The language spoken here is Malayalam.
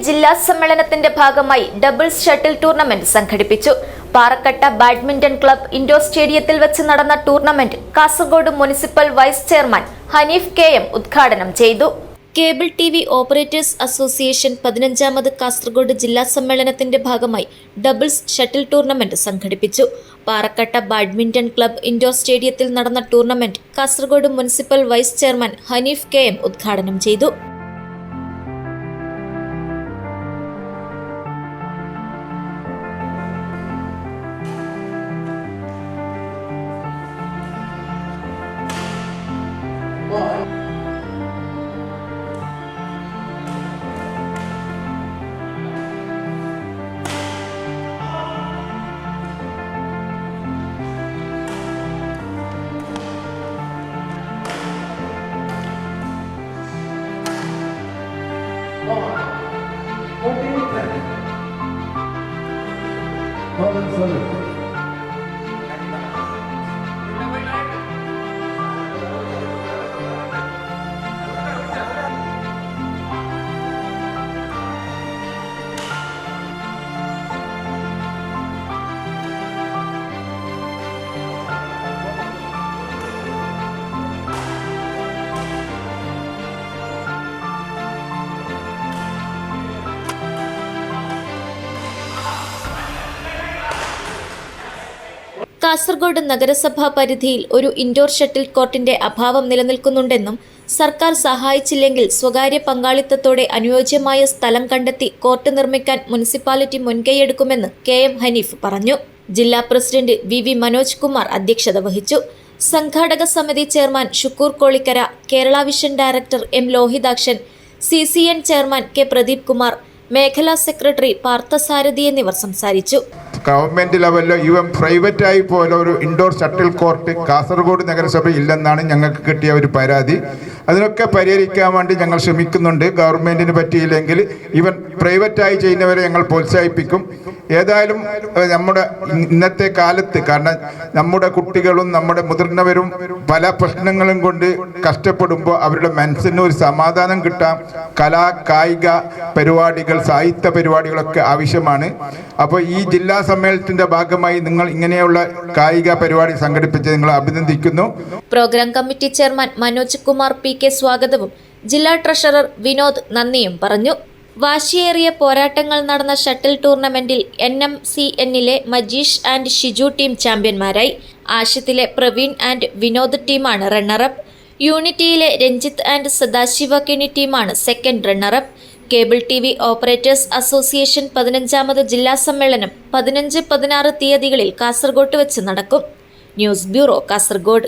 ജില്ലാ സമ്മേളനത്തിന്റെ ഭാഗമായി ഡബിൾസ് ഷട്ടിൽ ടൂർണമെന്റ് സംഘടിപ്പിച്ചു. പാറക്കട്ട ബാഡ്മിന്റൺ ക്ലബ് ഇൻഡോർ സ്റ്റേഡിയത്തിൽ വെച്ച് നടന്ന tournament Kasaragod municipal vice chairman Haneef KM ഉദ്ഘാടനം ചെയ്തു. കേബിൾ TV ഓപ്പറേറ്റേഴ്സ് അസോസിയേഷൻ 15ാമത് കാസർഗോഡ് ജില്ലാ സമ്മേളനത്തിന്റെ ഭാഗമായി ഡബിൾസ് ഷട്ടിൽ ടൂർണമെന്റ് സംഘടിപ്പിച്ചു. പാറക്കട്ട ബാഡ്മിന്റൺ ക്ലബ് ഇൻഡോർ സ്റ്റേഡിയത്തിൽ നടന്ന tournament Kasaragod municipal vice chairman Haneef KM ഉദ്ഘാടനം ചെയ്തു. കാസർഗോഡ് നഗരസഭാ പരിധിയിൽ ഒരു ഇൻഡോർ ഷട്ടിൽ കോർട്ടിന്റെ അഭാവം നിലനിൽക്കുന്നുണ്ടെന്നും സർക്കാർ സഹായിച്ചില്ലെങ്കിൽ സ്വകാര്യ പങ്കാളിത്തത്തോടെ അനുയോജ്യമായ സ്ഥലം കണ്ടെത്തി കോർട്ട് നിർമ്മിക്കാൻ മുനിസിപ്പാലിറ്റി മുൻകൈയെടുക്കുമെന്ന് KM ഹനീഫ് പറഞ്ഞു. ജില്ലാ പ്രസിഡന്റ് VV മനോജ് കുമാർ അധ്യക്ഷത വഹിച്ചു. സംഘാടക സമിതി chairman Shukkoor Kolikkara, Kerala vision director M Lohithakshan, CCN chairman K Pradeep Kumar, മേഖലാ സെക്രട്ടറി പാർത്ഥസാരഥി എന്നിവർ സംസാരിച്ചു. ഗവൺമെന്റ് ലെവലിലോ ഈവൻ പ്രൈവറ്റായി പോലെ ഒരു ഇൻഡോർ ഷട്ടിൽ കോർട്ട് കാസർഗോഡ് നഗരസഭ ഇല്ലെന്നാണ് ഞങ്ങൾക്ക് കിട്ടിയ ഒരു പരാതി. അതിനൊക്കെ പരിഹരിക്കാൻ വേണ്ടി ഞങ്ങൾ ശ്രമിക്കുന്നുണ്ട്. ഗവൺമെന്റിന് പറ്റിയില്ലെങ്കിൽ ഈവൻ പ്രൈവറ്റായി ചെയ്യുന്നവരെ ഞങ്ങൾ പ്രോത്സാഹിപ്പിക്കും. ഏതായാലും നമ്മുടെ ഇന്നത്തെ കാലത്ത്, കാരണം നമ്മുടെ കുട്ടികളും നമ്മുടെ മുതിർന്നവരും പല പ്രശ്നങ്ങളും കൊണ്ട് കഷ്ടപ്പെടുമ്പോൾ അവരുടെ മനസ്സിന് ഒരു സമാധാനം കിട്ടാൻ കായിക പരിപാടികൾ, സാഹിത്യ പരിപാടികളൊക്കെ ആവശ്യമാണ്. അപ്പോൾ ഈ ജില്ലാ സമ്മേളനത്തിന്റെ ഭാഗമായി നിങ്ങൾ ഇങ്ങനെയുള്ള കായിക പരിപാടി സംഘടിപ്പിച്ച് നിങ്ങളെ അഭിനന്ദിക്കുന്നു. Programme committee chairman Manoj Kumar PK സ്വാഗതവും ജില്ലാ ട്രഷറർ വിനോദ് നന്ദിയും പറഞ്ഞു. വാശിയേറിയ പോരാട്ടങ്ങൾ നടന്ന ഷട്ടിൽ ടൂർണമെന്റിൽ NMCNലെ മജീഷ് ആൻഡ് ഷിജു ടീം ചാമ്പ്യന്മാരായി. ആഷിത്തിലെ പ്രവീൺ ആൻഡ് വിനോദ് ടീമാണ് റണ്ണറപ്പ്. യൂണിറ്റിയിലെ രഞ്ജിത്ത് ആൻഡ് സദാശിവ കെനി ടീമാണ് second runner up. Cable TV operators association 15ാമത് ജില്ലാ സമ്മേളനം 15-16 തീയതികളിൽ കാസർഗോട്ട് വെച്ച് നടക്കും. News bureau, Kasaragod.